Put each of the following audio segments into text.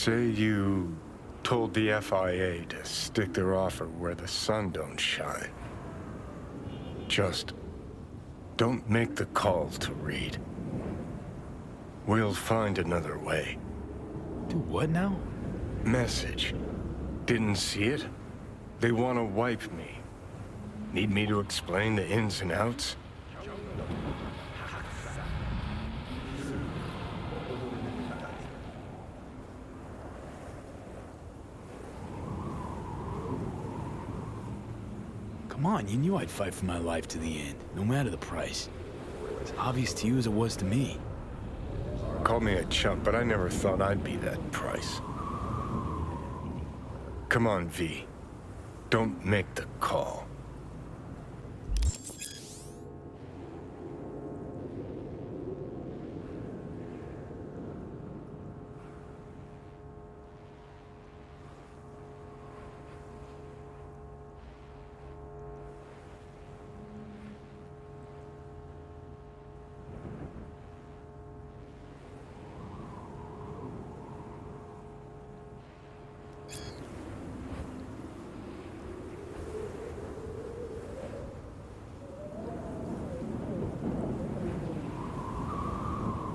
Say you told the FIA to stick their offer where the sun don't shine. Just don't make the call to Reed. We'll find another way. Do what now? Message. Didn't see it? They want to wipe me. Need me to explain the ins and outs? Come on, you knew I'd fight for my life to the end, no matter the price. It's obvious to you as it was to me. Call me a chump, but I never thought I'd be that price. Come on, V. Don't make the call.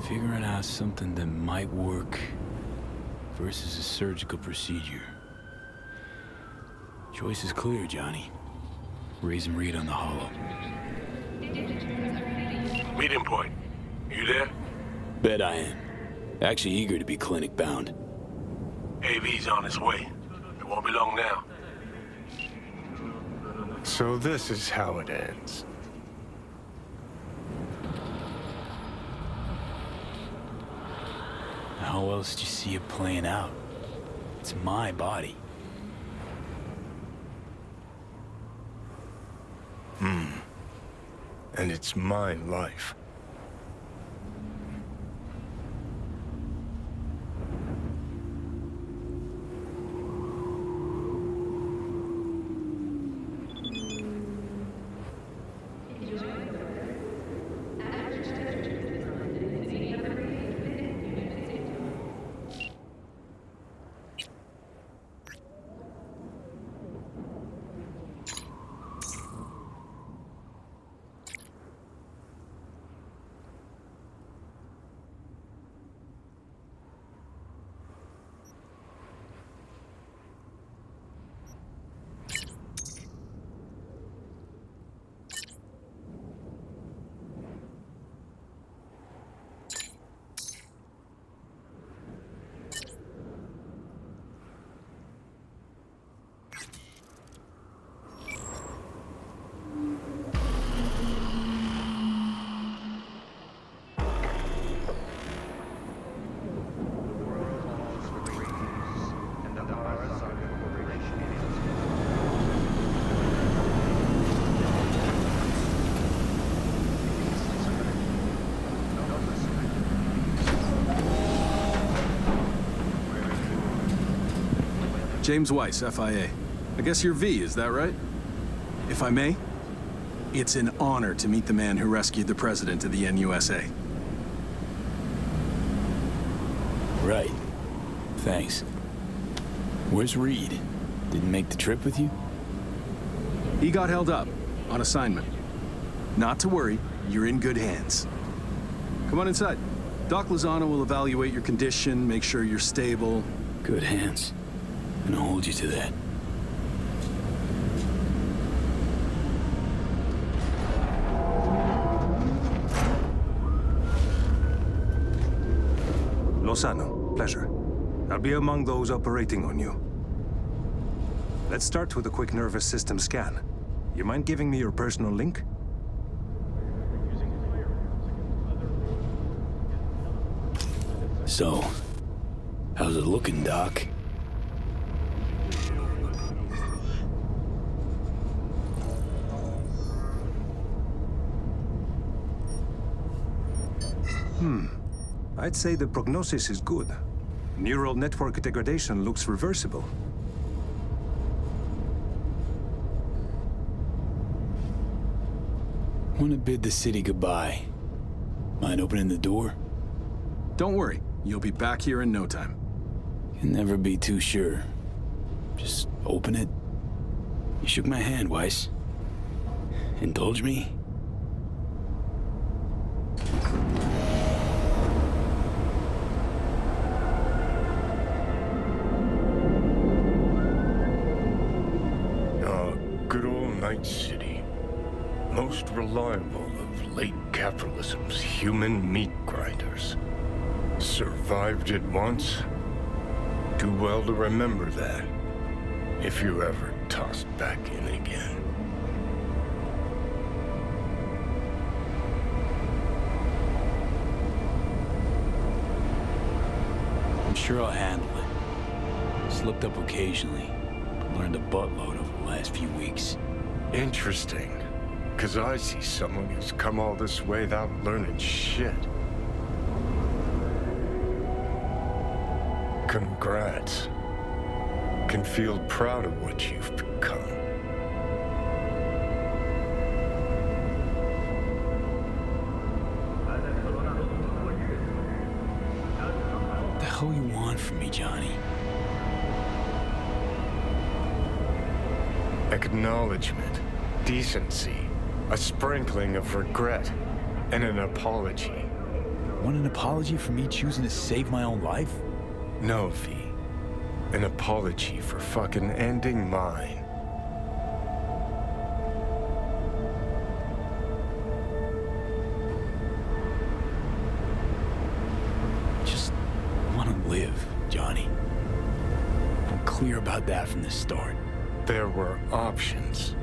Figuring out something that might work versus a surgical procedure. Choice is clear, Johnny. Raise and read on the hollow. Meeting point. You there? Bet I am. Actually eager to be clinic bound. AV's on its way. It won't be long now. So this is how it ends. How else do you see it playing out? It's my body. And it's my life. James Weiss, FIA. I guess you're V, is that right? If I may, it's an honor to meet the man who rescued the president of the NUSA. Right. Thanks. Where's Reed? Didn't make the trip with you? He got held up, on assignment. Not to worry, you're in good hands. Come on inside. Doc Lozano will evaluate your condition, make sure you're stable. Good hands. And I'll hold you to that. Lozano, pleasure. I'll be among those operating on you. Let's start with a quick nervous system scan. You mind giving me your personal link? So, how's it looking, Doc? I'd say the prognosis is good. Neural network degradation looks reversible. Want to bid the city goodbye. Mind opening the door? Don't worry, you'll be back here in no time. Never be too sure. Just open it. You shook my hand, Weiss. Indulge me? Good old Night City. Most reliable of late capitalism's human meat grinders. Survived it once. Too well to remember that, if you're ever tossed back in again. I'm sure I'll handle it. Slipped up occasionally, but learned a buttload over the last few weeks. Interesting, because I see someone who's come all this way without learning shit. Congrats. Can feel proud of what you've become. What the hell you want from me, Johnny? Acknowledgement, decency, a sprinkling of regret, and an apology. Want an apology for me choosing to save my own life? No, V. An apology for fucking ending mine. Just want to live, Johnny. I'm clear about that from the start. There were options.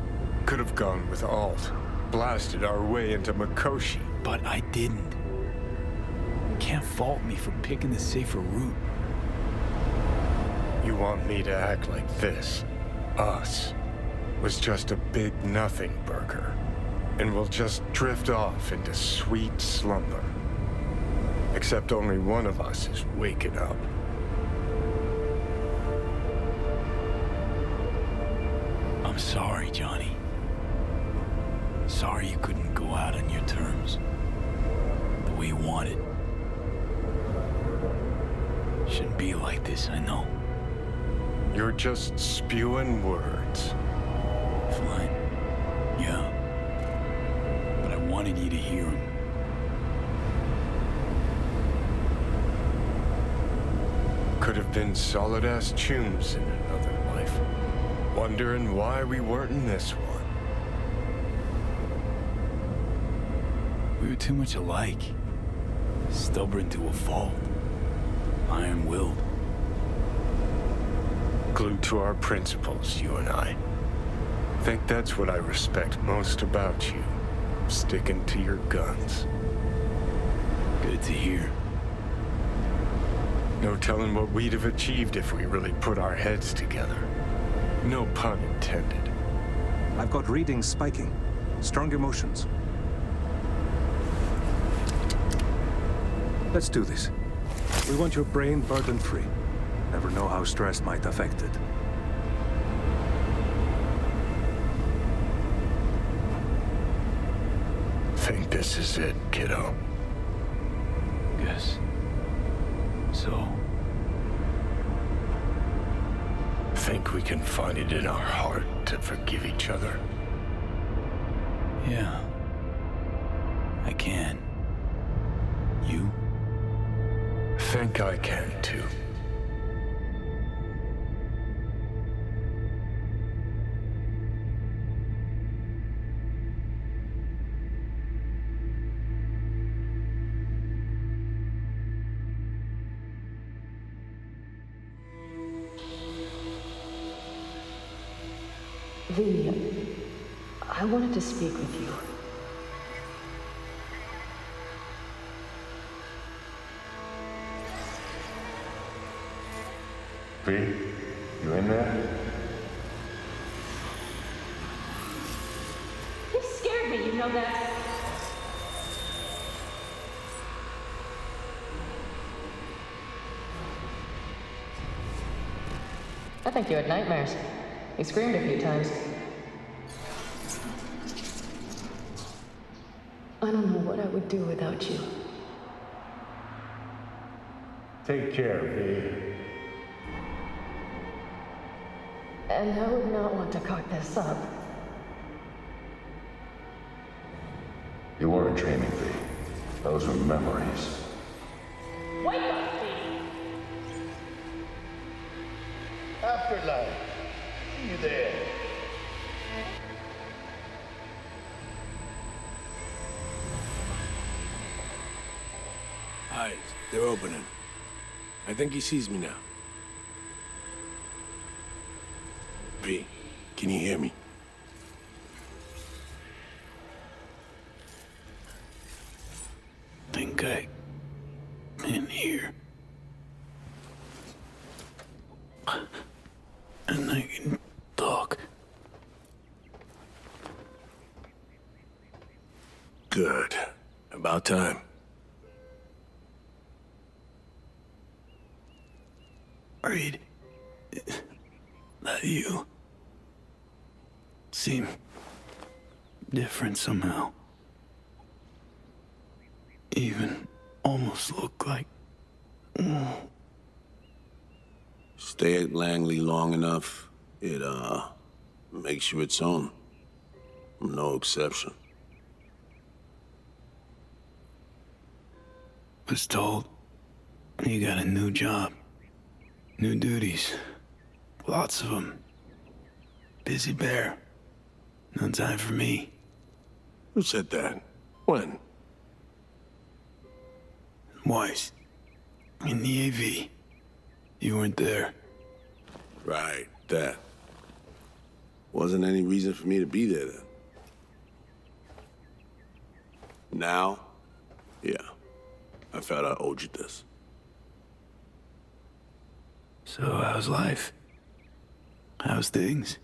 Could have gone with Alt, blasted our way into Mikoshi. But I didn't. Can't fault me for picking the safer route. You want me to act like this, us, was just a big nothing burger, and we'll just drift off into sweet slumber. Except only one of us is waking up. I'm sorry, Johnny. Sorry you couldn't go out on your terms. The way you wanted. Shouldn't be like this, I know. You're just spewing words. Fine. Yeah. But I wanted you to hear them. Could have been solid-ass tunes in another life. Wondering why we weren't in this one. We were too much alike. Stubborn to a fault. Iron-willed. Glued to our principles, you and I. Think that's what I respect most about you. Sticking to your guns. Good to hear. No telling what we'd have achieved if we really put our heads together. No pun intended. I've got readings spiking. Strong emotions. Let's do this. We want your brain burden-free. Never know how stress might affect it. Think this is it, kiddo. Guess. So, Think we can find it in our heart to forgive each other. yeah. I can. You? Think I can too. V, I wanted to speak with you. V, you in there? You scared me, you know that. I think you had nightmares. You screamed a few times. I don't know what I would do without you. Take care, V. And I would not want to cock this up. You weren't dreaming, V. Those were memories. Wake up, Steve! Afterlife. See you there. Eyes, they're opening. I think he sees me now. V, can you hear me? Think I can hear. And I can talk. Good. About time. Reed, that you seem different somehow. Even almost look like... Stay at Langley long enough, it, makes you its own. I'm no exception. Was told you got a new job. New duties. Lots of them. Busy bear. No time for me. Who said that? When? Weiss. In the AV. You weren't there. Right, that. Wasn't any reason for me to be there then. Now? Yeah. I felt I owed you this. So how's life? How's things?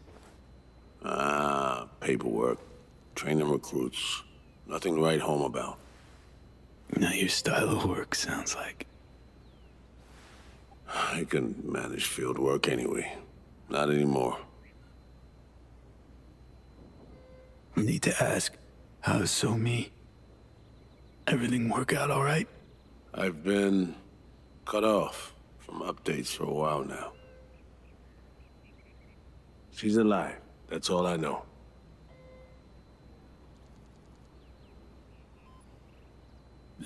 Paperwork. Training recruits. Nothing to write home about. Not your style of work, sounds like. I can manage field work anyway. Not anymore. Need to ask, how's So-Me? Everything work out all right? I've been cut off from updates for a while now. She's alive. That's all I know.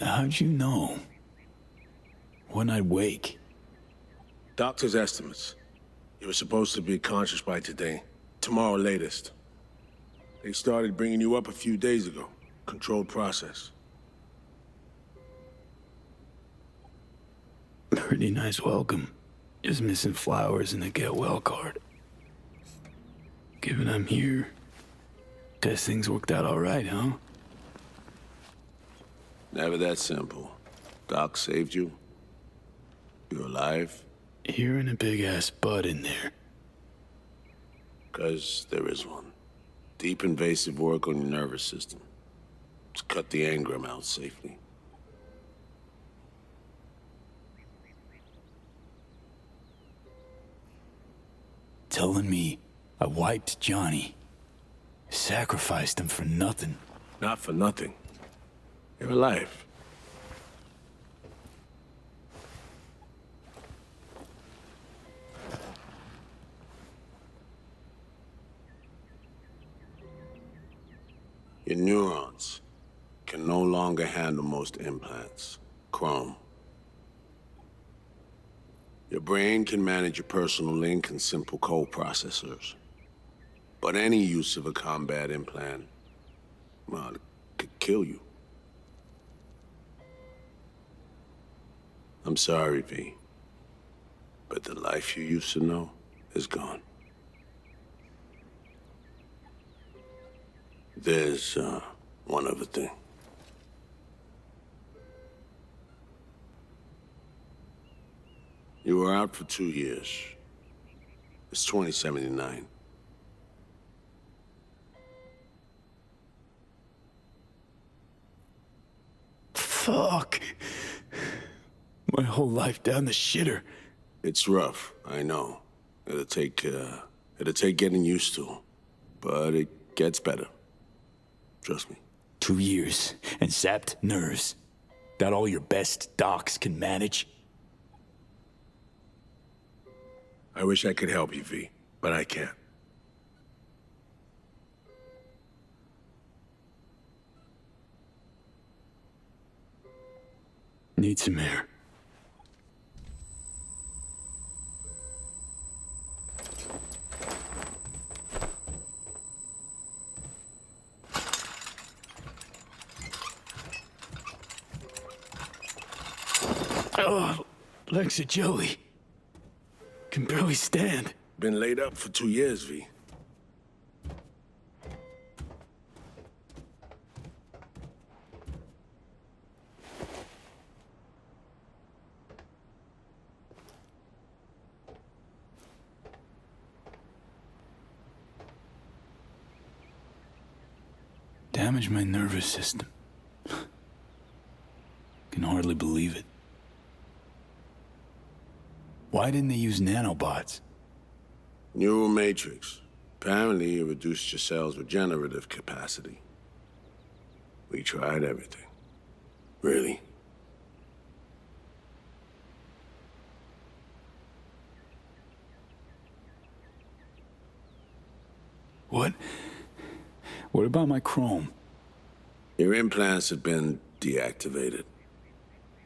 How'd you know? When I'd wake? Doctor's estimates. You were supposed to be conscious by today. Tomorrow latest. They started bringing you up a few days ago. Controlled process. Pretty nice welcome. Just missing flowers and a get well card. Given I'm here, guess things worked out all right, huh? Never that simple. Doc saved you. You're alive. You're in a big-ass bud in there. 'Cause there is one. Deep invasive work on your nervous system. To cut the engram out safely. Telling me I wiped Johnny. Sacrificed him for nothing. Not for nothing. You're alive. Your neurons can no longer handle most implants. Chrome. Your brain can manage your personal link and simple code processors. But any use of a combat implant, well, it could kill you. I'm sorry, V. But the life you used to know is gone. There's, one other thing. You were out for 2 years. It's 2079. Fuck. My whole life down the shitter. It's rough, I know. It'll take getting used to. But it gets better. Trust me. 2 years and sapped nerves. That all your best docs can manage? I wish I could help you, V. but I can't. Need some air. Oh, legs are jelly. Can barely stand. Been laid up for 2 years, V. Damaged my nervous system. Can hardly believe it. Why didn't they use nanobots? Neural matrix. Apparently, it reduced your cell's regenerative capacity. We tried everything. Really? What? What about my chrome? Your implants had been deactivated.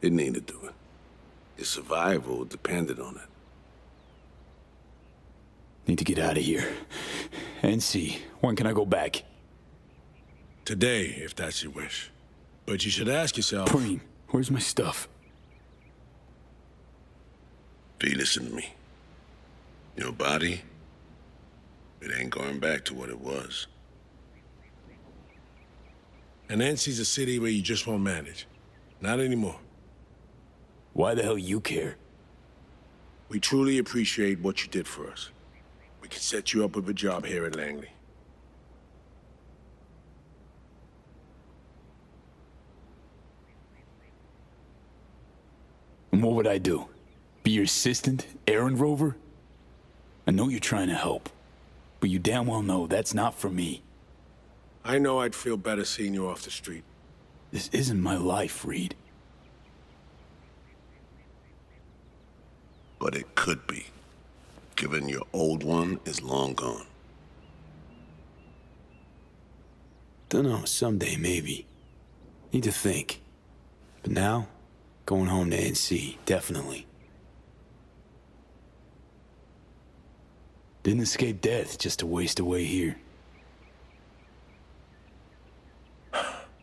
It needed to. Your survival depended on it. Need to get out of here. NC, when can I go back? Today, if that's your wish. But you should ask yourself... Preem, where's my stuff? V, listen to me. Your body, it ain't going back to what it was. And NC's a city where you just won't manage. Not anymore. Why the hell you care? We truly appreciate what you did for us. We can set you up with a job here at Langley. And what would I do? Be your assistant, errand rover? I know you're trying to help, but you damn well know that's not for me. I know I'd feel better seeing you off the street. This isn't my life, Reed. But it could be, given your old one is long gone. Dunno, someday maybe. Need to think. But now, going home to NC, definitely. Didn't escape death just to waste away here.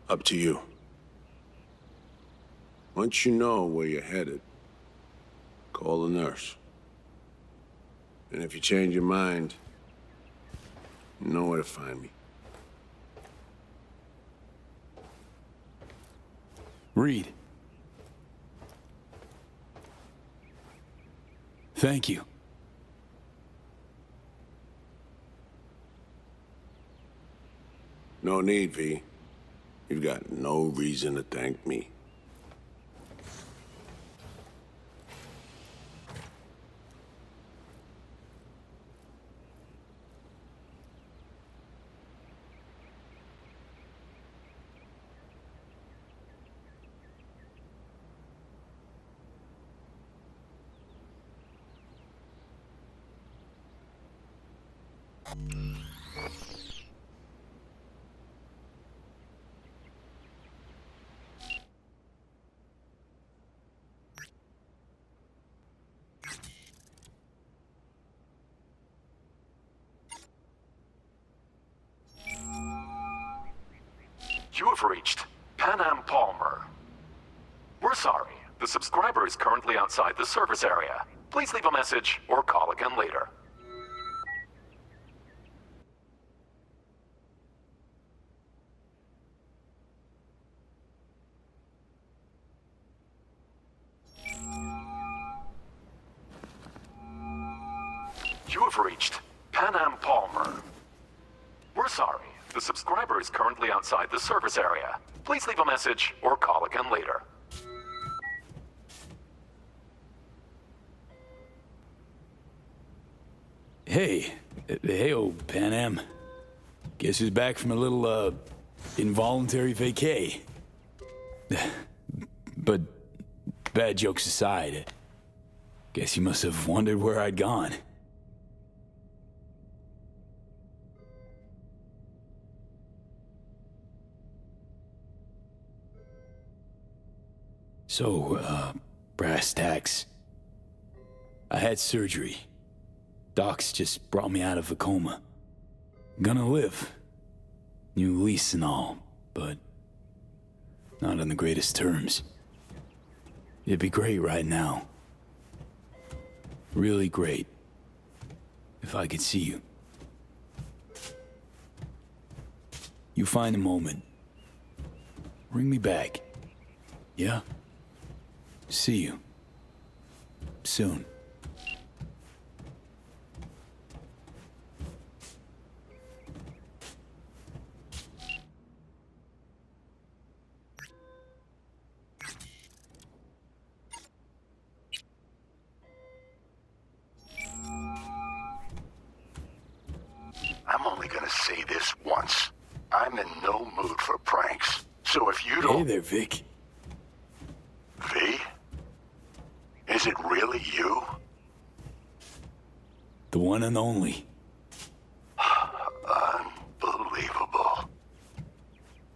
Up to you. Once you know where you're headed, call the nurse. And if you change your mind, you know where to find me. Reed. Thank you. No need, V. You've got no reason to thank me. You have reached Pan Am Palmer. We're sorry. The subscriber is currently outside the service area. Please leave a message or call again later. You have reached Pan Am Palmer. We're sorry. The subscriber is currently outside the service area. Please leave a message or call again later. Hey, Pan Am. Guess who's back from a little, involuntary vacay? But, bad jokes aside, guess you must have wondered where I'd gone. So, brass tacks. I had surgery. Docs just brought me out of a coma. Gonna live. New lease and all, but not on the greatest terms. It'd be great right now. Really great. If I could see you. You find a moment. Bring me back. Yeah? See you. Soon. I'm only gonna say this once. I'm in no mood for pranks. So if you don't... Hey there, Vic. V? Is it really you? The one and only. Unbelievable.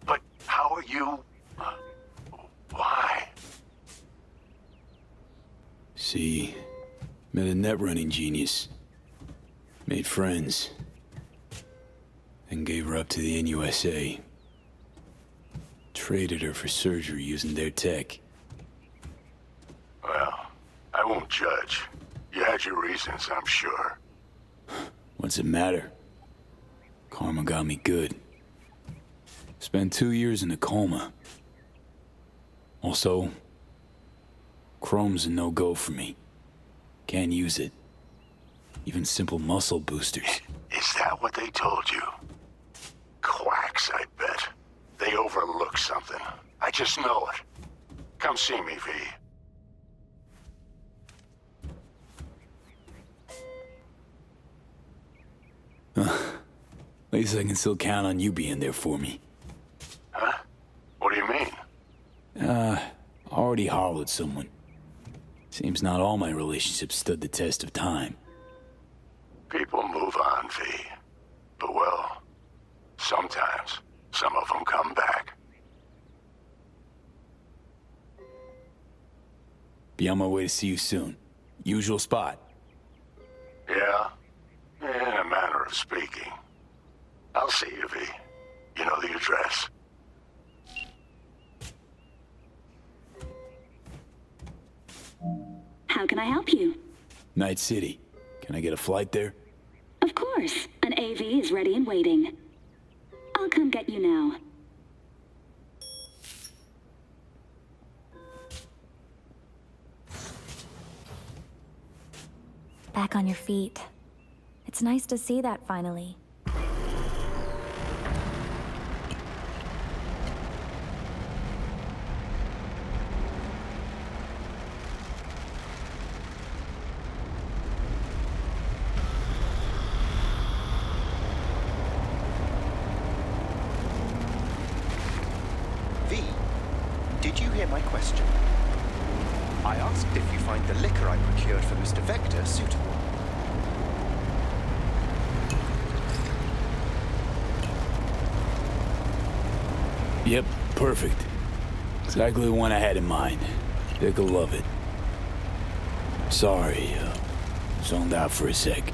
But how are you... Why? See, met a net-running genius. Made friends. Then gave her up to the NUSA. Traded her for surgery using their tech. Well, I won't judge. You had your reasons, I'm sure. What's it matter? Karma got me good. Spent 2 years in a coma. Also, chrome's a no-go for me. Can't use it. Even simple muscle boosters. Is that what they told you? Quacks, I bet. They overlook something. I just know it. Come see me, V. At least I can still count on you being there for me. Huh? What do you mean? Already hollowed someone. Seems not all my relationships stood the test of time. People move on, V. But well, sometimes some of them come back. Be on my way to see you soon. Usual spot. Yeah? In a manner of speaking. I'll see you, V. You know the address. How can I help you? Night City. Can I get a flight there? Of course. An AV is ready and waiting. I'll come get you now. Back on your feet. It's nice to see that finally. V, did you hear my question? I asked if you find the liquor I procured for Mr. Viktor suitable. Yep, perfect. Exactly the one I had in mind. Dick'll love it. Sorry, zoned out for a sec.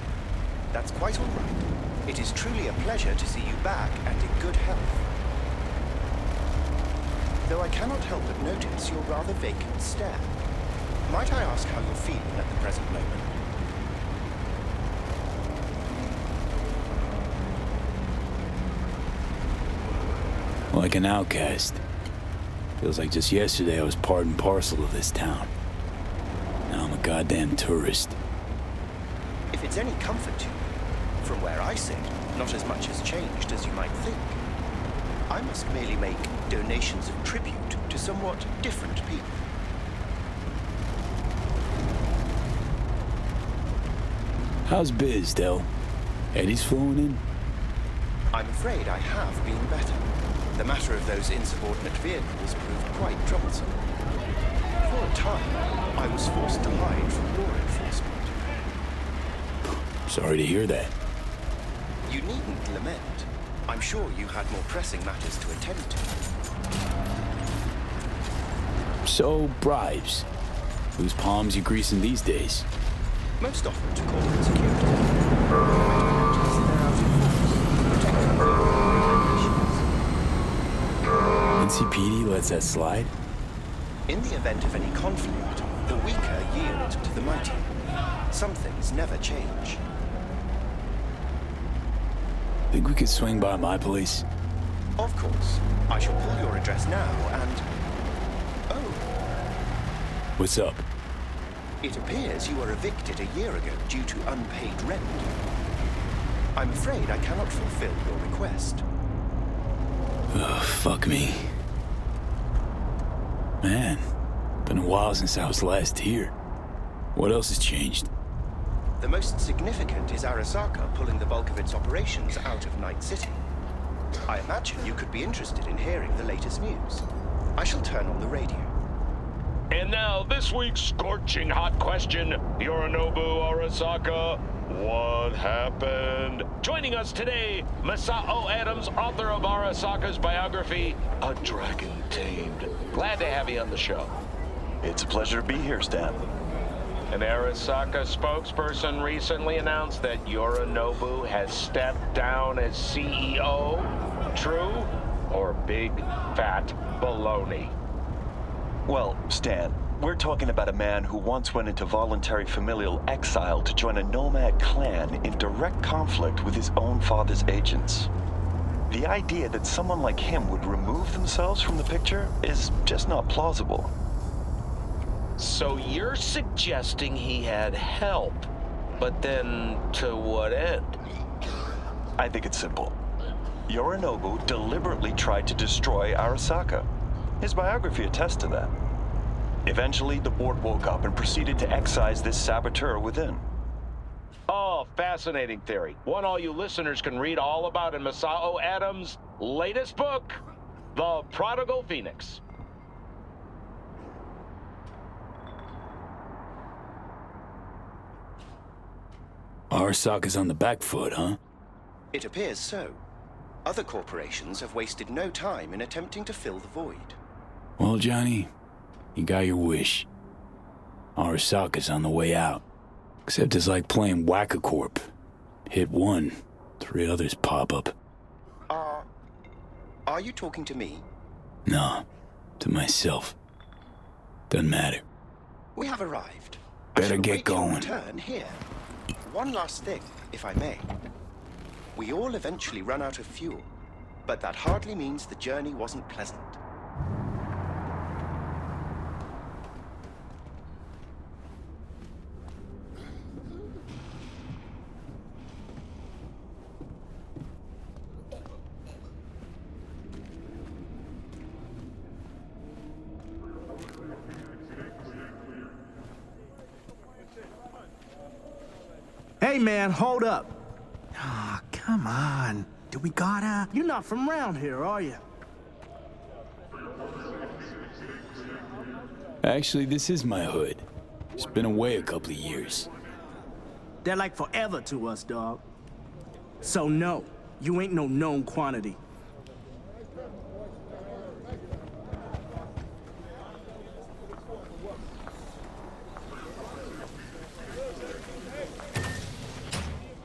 That's quite all right. It is truly a pleasure to see you back and in good health. Though I cannot help but notice your rather vacant stare. Might I ask how you're feeling at the present moment? Like an outcast. Feels like just yesterday I was part and parcel of this town. Now I'm a goddamn tourist. If it's any comfort to you, from where I sit, not as much has changed as you might think. I must merely make donations of tribute to somewhat different people. How's biz, Del? Eddie's flowing in? I'm afraid I have been better. The matter of those insubordinate vehicles proved quite troublesome. For a time, I was forced to hide from law enforcement. Sorry to hear that. You needn't lament. I'm sure you had more pressing matters to attend to. So, bribes. Whose palms you greasing these days? Most often to corporate security. Protecting NCPD lets that slide? In the event of any conflict, the weaker yield to the mighty. Some things never change. Think we could swing by my place? Of course. I shall pull your address now and... Oh. What's up? It appears you were evicted a year ago due to unpaid rent. I'm afraid I cannot fulfill your request. Oh, fuck me. Man, been a while since I was last here. What else has changed? The most significant is Arasaka pulling the bulk of its operations out of Night City. I imagine you could be interested in hearing the latest news. I shall turn on the radio. And now, this week's scorching hot question, Yorinobu Arasaka, what happened? Joining us today, Masao Adams, author of Arasaka's biography, A Dragon Tamed. Glad to have you on the show. It's a pleasure to be here, Stan. An Arasaka spokesperson recently announced that Yorinobu has stepped down as CEO. True or big fat baloney? Well, Stan, we're talking about a man who once went into voluntary familial exile to join a nomad clan in direct conflict with his own father's agents. The idea that someone like him would remove themselves from the picture is just not plausible. So you're suggesting he had help, but then to what end? I think it's simple. Yorinobu deliberately tried to destroy Arasaka. His biography attests to that. Eventually, the board woke up and proceeded to excise this saboteur within. Oh, fascinating theory. One all you listeners can read all about in Masao Adams' latest book, The Prodigal Phoenix. Arasaka's on the back foot, huh? It appears so. Other corporations have wasted no time in attempting to fill the void. Well, Johnny, you got your wish. Arasaka's on the way out. Except it's like playing Whack-A-Corp. Hit one, 3 others pop up. Are you talking to me? No, to myself. Doesn't matter. We have arrived. Better get going. Return here. One last thing, if I may. We all eventually run out of fuel, but that hardly means the journey wasn't pleasant. Hey, man, hold up. Ah, come on. Do we gotta? You're not from around here, are you? Actually, this is my hood. It's been away a couple of years. They're like forever to us, dog. So no, you ain't no known quantity.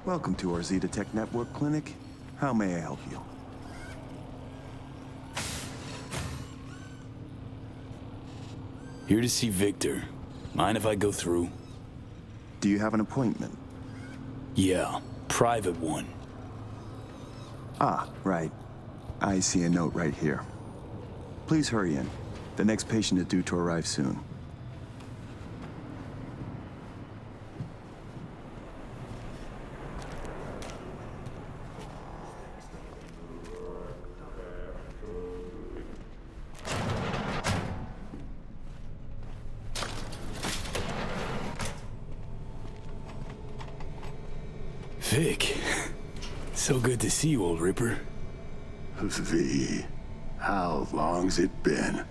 Welcome to our Zeta Tech Network Clinic. How may I help you? Here to see Viktor. Mind if I go through? Do you have an appointment? Yeah, private one. Ah, right. I see a note right here. Please hurry in. The next patient is due to arrive soon. Vic, so good to see you, old Ripper. V, how long's it been?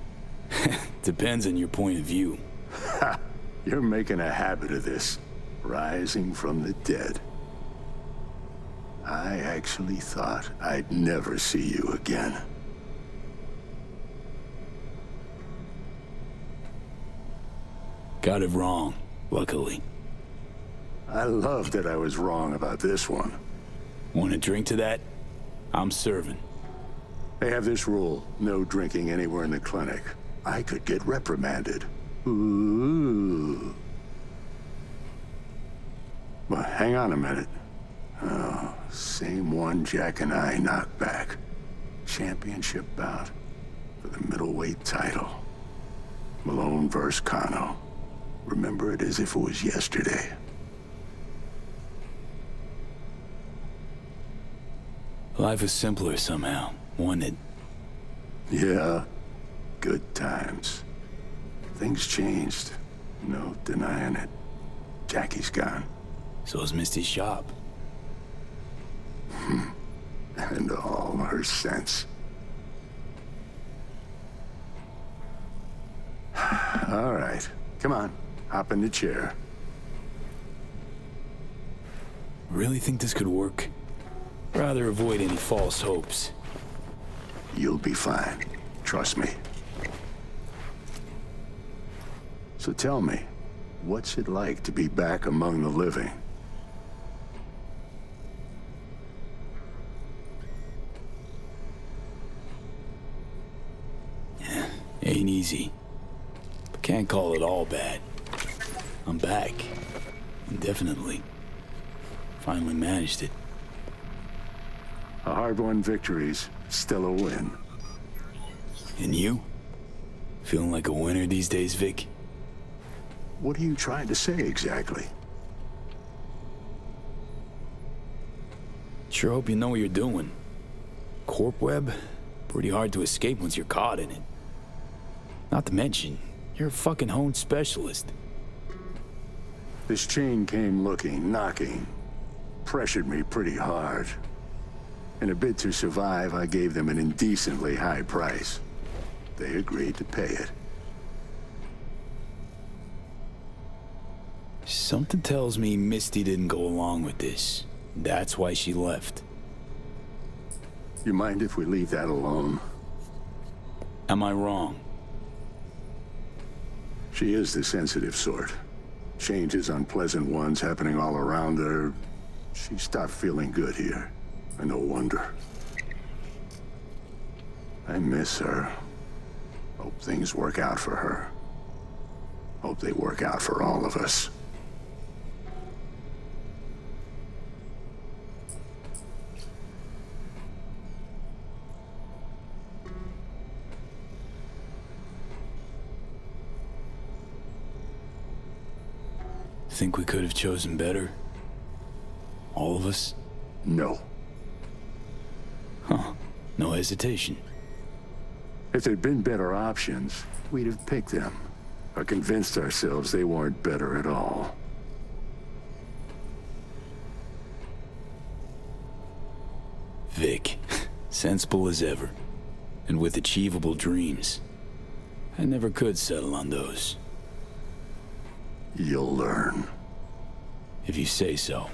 Depends on your point of view. Ha! You're making a habit of this, rising from the dead. I actually thought I'd never see you again. Got it wrong, luckily. I love that I was wrong about this one. Want a drink to that? I'm serving. They have this rule, no drinking anywhere in the clinic. I could get reprimanded. Ooh. But hang on a minute. Oh, same one Jack and I knocked back. Championship bout for the middleweight title. Malone versus Kano. Remember it as if it was yesterday. Life was simpler somehow, wasn't it? Yeah, good times. Things changed. No denying it. Jackie's gone. So is Misty's shop. And all her sense. All right, come on, hop in the chair. Really think this could work? Rather avoid any false hopes. You'll be fine. Trust me. So tell me, what's it like to be back among the living? Ain't easy. But can't call it all bad. I'm back. Indefinitely. Finally managed it. A hard-won victory's still a win. And you? Feeling like a winner these days, Vic? What are you trying to say exactly? Sure hope you know what you're doing. Corp web? Pretty hard to escape once you're caught in it. Not to mention, you're a fucking honed specialist. This chain came looking, knocking. Pressured me pretty hard. In a bid to survive, I gave them an indecently high price. They agreed to pay it. Something tells me Misty didn't go along with this. That's why she left. You mind if we leave that alone? Am I wrong? She is the sensitive sort. Changes, unpleasant ones happening all around her. She stopped feeling good here. And no wonder. I miss her. Hope things work out for her. Hope they work out for all of us. Think we could have chosen better? All of us? No. Huh. No hesitation. If there'd been better options, we'd have picked them. Or convinced ourselves they weren't better at all. Vic. Sensible as ever. And with achievable dreams. I never could settle on those. You'll learn. If you say so.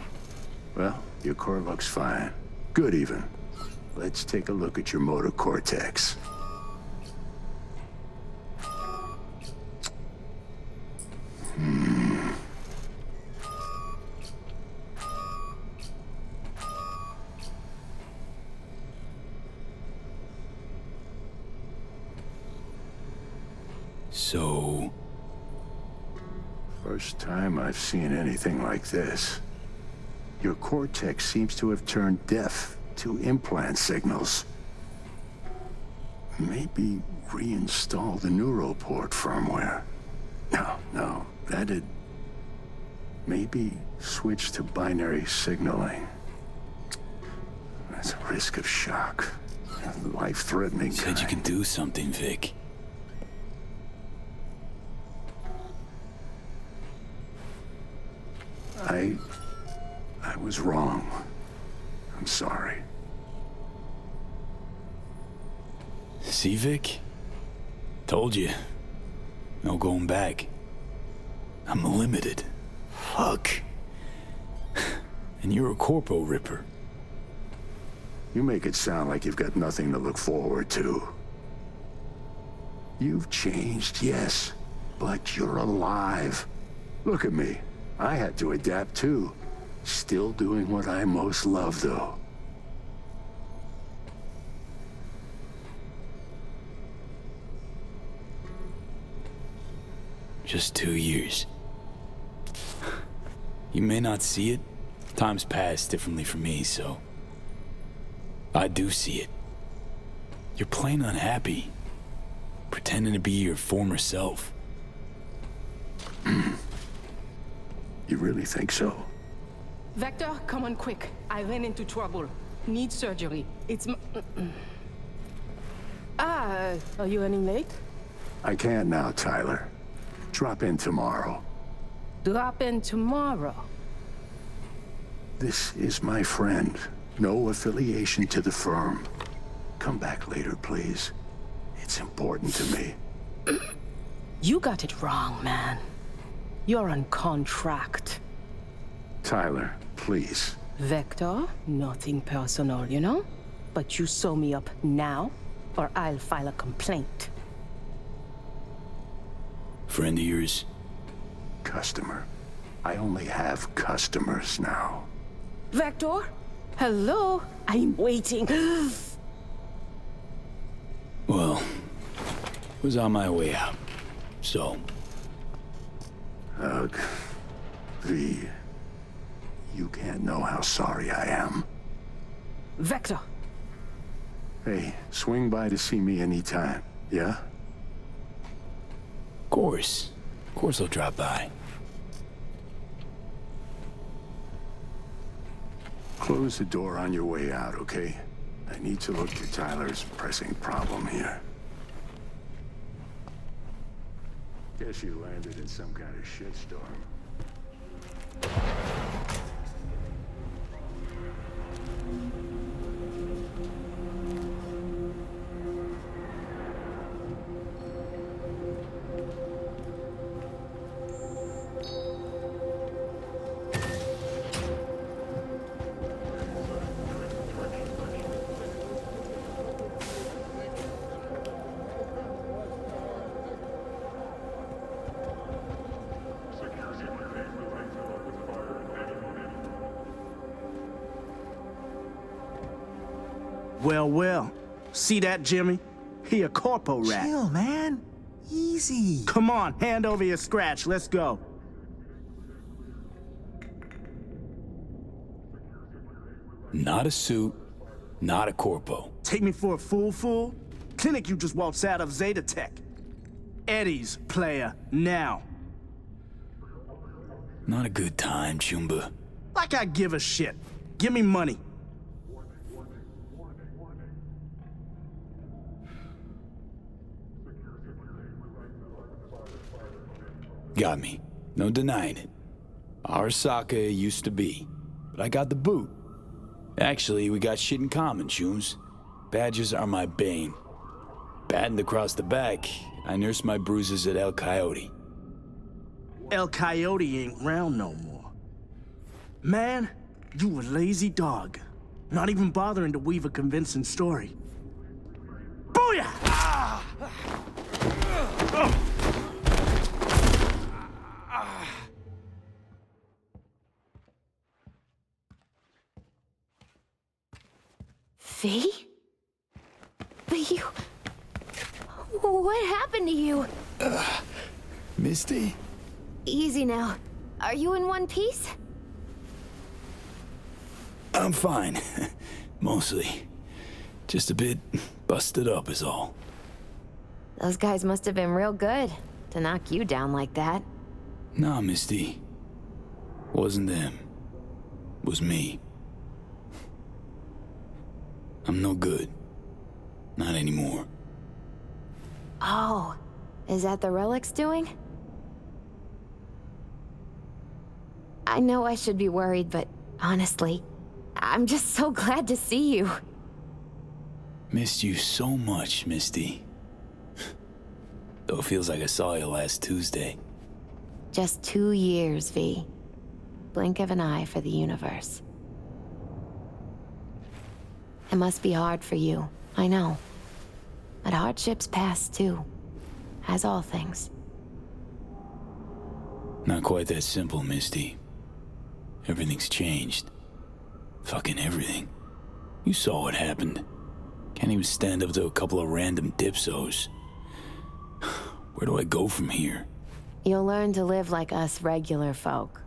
Well, your core looks fine. Good even. Let's take a look at your motor cortex. So... First time I've seen anything like this. Your cortex seems to have turned deaf to implant signals. Maybe reinstall the neuroport firmware. No, that'd... Maybe switch to binary signaling. That's a risk of shock. Life-threatening. Said you can do something, Vic. I was wrong. I'm sorry. See, Vic? Told you. No going back. I'm limited. Fuck. And you're a corpo ripper. You make it sound like you've got nothing to look forward to. You've changed, yes. But you're alive. Look at me. I had to adapt too. Still doing what I most love, though. Just 2 years. You may not see it. Time's passed differently for me, so... I do see it. You're plain unhappy. Pretending to be your former self. You really think so? Viktor, come on quick. I ran into trouble. Need surgery. It's are you running late? I can't now, Tyler. Drop in tomorrow. Drop in tomorrow. This is my friend. No affiliation to the firm. Come back later, please. It's important to me. You got it wrong, man. You're on contract. Tyler, please. Viktor, nothing personal, you know? But you sew me up now, or I'll file a complaint. Friend of yours? Customer. I only have customers now. Viktor? Hello? I'm waiting. Well, was on my way out, so... Ugh. V. You can't know how sorry I am. Viktor! Hey, swing by to see me anytime, yeah? Of course. Of course I'll drop by. Close the door on your way out, okay? I need to look at Tyler's pressing problem here. Guess you landed in some kind of shitstorm. Well. See that, Jimmy? He a corpo rat. Chill, man. Easy. Come on, hand over your scratch. Let's go. Not a suit, not a corpo. Take me for a fool? Clinic you just waltzed out of Zeta Tech. Eddie's player, now. Not a good time, Chumba. Like I give a shit. Give me money. Got me. No denying it. Arasaka used to be. But I got the boot. Actually, we got shit in common, Chums. Badges are my bane. Battened across the back, I nurse my bruises at El Coyote. El Coyote ain't round no more. Man, you a lazy dog. Not even bothering to weave a convincing story. Booyah! Ah! V? But you... What happened to you? Misty? Easy now. Are you in one piece? I'm fine. Mostly. Just a bit busted up is all. Those guys must have been real good to knock you down like that. Nah, Misty. Wasn't them. Was me. I'm no good. Not anymore. Oh, is that the relic's doing? I know I should be worried, but honestly, I'm just so glad to see you. Missed you so much, Misty. Though it feels like I saw you last Tuesday. Just 2 years, V. Blink of an eye for the universe. It must be hard for you, I know. But hardships pass too, as all things. Not quite that simple, Misty. Everything's changed. Fucking everything. You saw what happened. Can't even stand up to a couple of random dipsos. Where do I go from here? You'll learn to live like us regular folk.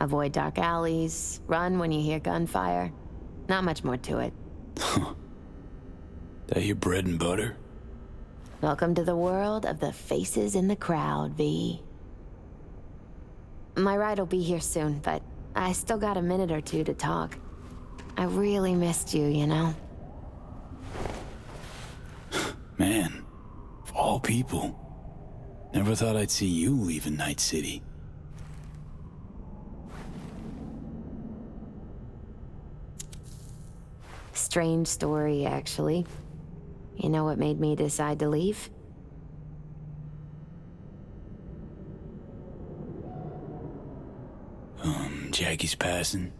Avoid dark alleys, run when you hear gunfire. Not much more to it. That your bread and butter? Welcome to the world of the faces in the crowd, V. My ride will be here soon, but I still got a minute or two to talk. I really missed you, you know? Man, of all people, never thought I'd see you leaving Night City. Strange story, actually. You know what made me decide to leave? Jackie's passing.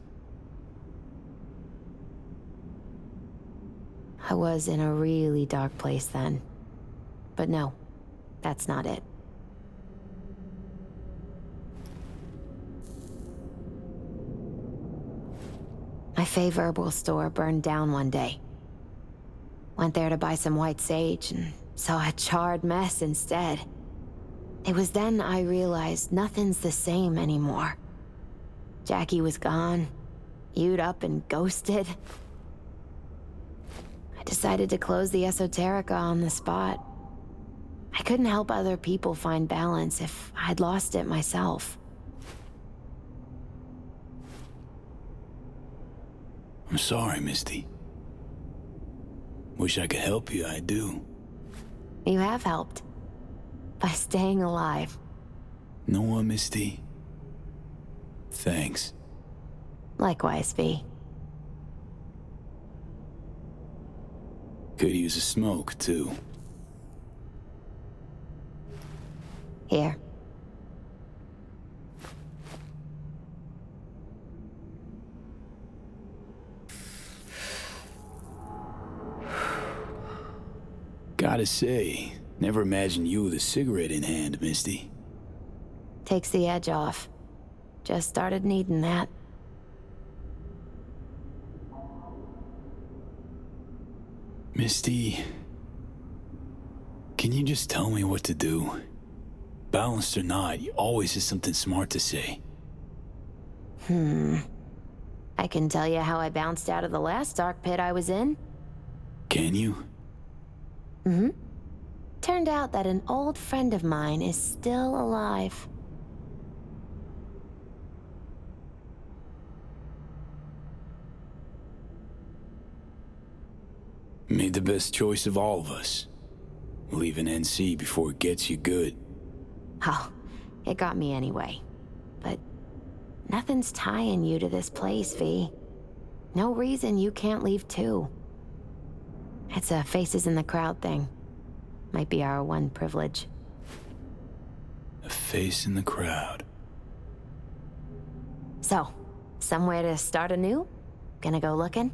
I was in a really dark place then. But no, that's not it. My fave herbal store burned down one day. Went there to buy some white sage and saw a charred mess instead. It was then I realized nothing's the same anymore. Jackie was gone, You'd up and ghosted. I decided to close the Esoterica on the spot. I couldn't help other people find balance if I'd lost it myself. I'm sorry, Misty. Wish I could help you, I do. You have helped. By staying alive. Know what, Misty? Thanks. Likewise, V. Could use a smoke, too. Here. Gotta say, never imagined you with a cigarette in hand, Misty. Takes the edge off. Just started needing that. Misty, can you just tell me what to do? Balanced or not, you always have something smart to say. I can tell you how I bounced out of the last dark pit I was in. Can you? Turned out that an old friend of mine is still alive. Made the best choice of all of us. Leaving NC before it gets you good. Oh, it got me anyway. But nothing's tying you to this place, V. No reason you can't leave too. It's a faces in the crowd thing. Might be our one privilege. A face in the crowd. So, somewhere to start anew? Gonna go looking?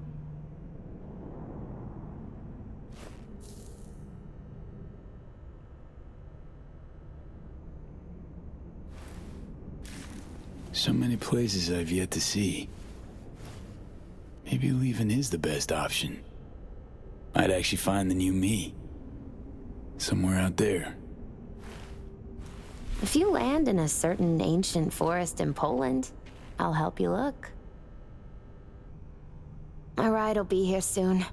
So many places I've yet to see. Maybe leaving is the best option. I'd actually find the new me. Somewhere out there. If you land in a certain ancient forest in Poland, I'll help you look. My ride'll be here soon.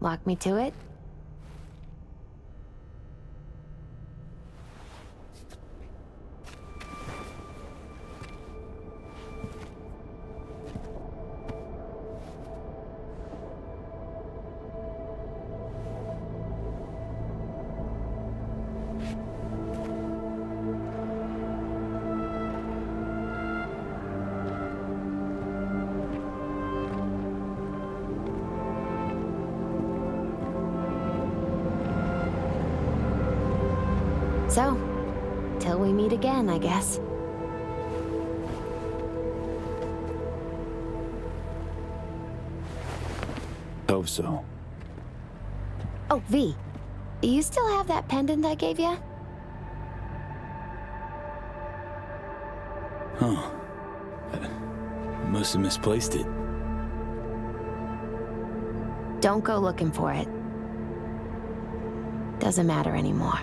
Walk me to it? So, till we meet again, I guess. Hope so. Oh, V. You still have that pendant I gave you? must have misplaced it. Don't go looking for it. Doesn't matter anymore.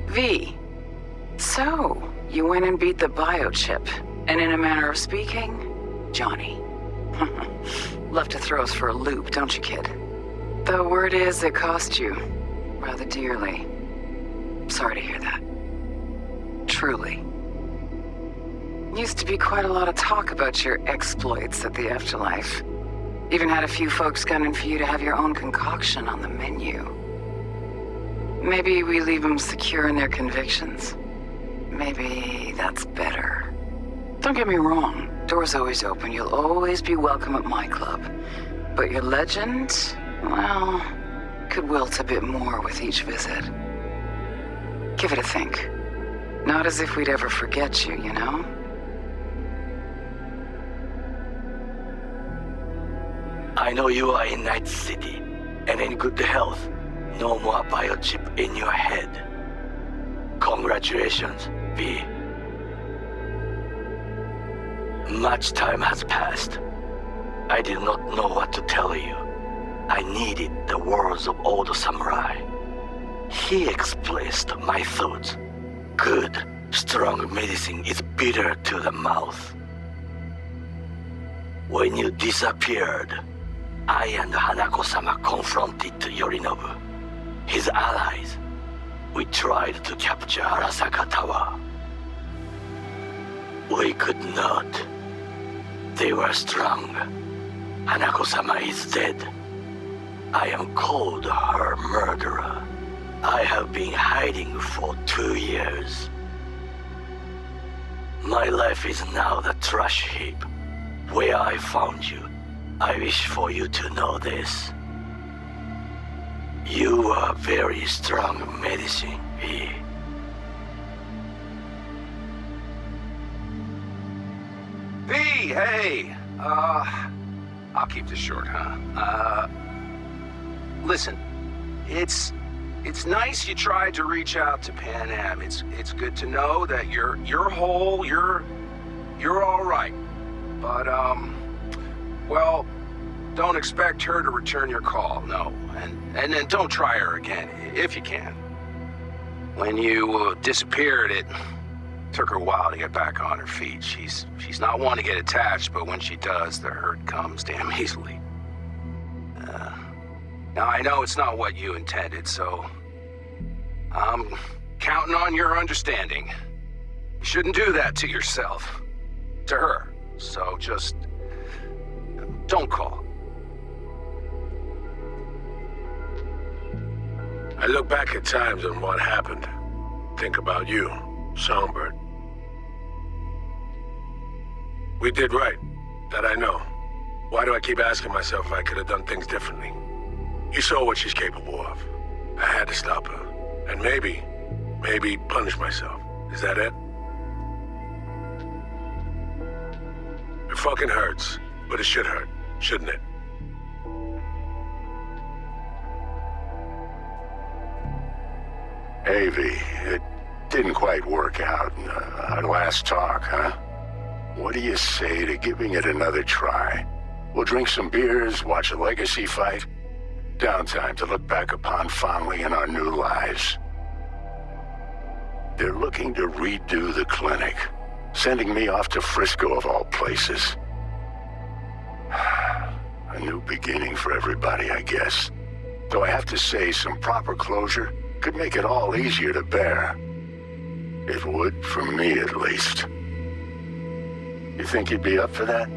V. So, you went and beat the biochip. And in a manner of speaking, Johnny. Love to throw us for a loop, don't you, kid? The word is it cost you. Rather dearly. Sorry to hear that. Truly. Used to be quite a lot of talk about your exploits at the afterlife. Even had a few folks gunning for you to have your own concoction on the menu. Maybe we leave them secure in their convictions. Maybe that's better. Don't get me wrong, door's always open. You'll always be welcome at my club. But your legend, well, could wilt a bit more with each visit. Give it a think. Not as if we'd ever forget you, you know? I know you are in Night City, and in good health. No more biochip in your head. Congratulations, V. Much time has passed. I did not know what to tell you. I needed the words of old samurai. He expressed my thoughts. Good, strong medicine is bitter to the mouth. When you disappeared, I and Hanako-sama confronted Yorinobu. His allies. We tried to capture Arasaka Tower. We could not. They were strong. Hanako-sama is dead. I am called her murderer. I have been hiding for 2 years. My life is now the trash heap. Where I found you, I wish for you to know this. You are very strong medicine, V. V, hey! I'll keep this short, huh? Listen, it's nice you tried to reach out to Pan Am. It's good to know that you're whole, you're all right. But, well, don't expect her to return your call, no. And then don't try her again, if you can. When you disappeared, it took her a while to get back on her feet. She's not one to get attached, but when she does, the hurt comes damn easily. Now, I know it's not what you intended, so I'm counting on your understanding. You shouldn't do that to yourself, to her. So just don't call. I look back at times on what happened. Think about you, Songbird. We did right. That I know. Why do I keep asking myself if I could have done things differently? You saw what she's capable of. I had to stop her. And maybe punish myself. Is that it? It fucking hurts, but it should hurt, shouldn't it? Avi, it didn't quite work out in our last talk, huh? What do you say to giving it another try? We'll drink some beers, watch a legacy fight. Downtime to look back upon fondly in our new lives. They're looking to redo the clinic, sending me off to Frisco of all places. A new beginning for everybody, I guess. Though I have to say, some proper closure could make it all easier to bear. It would, for me at least. You think you'd be up for that?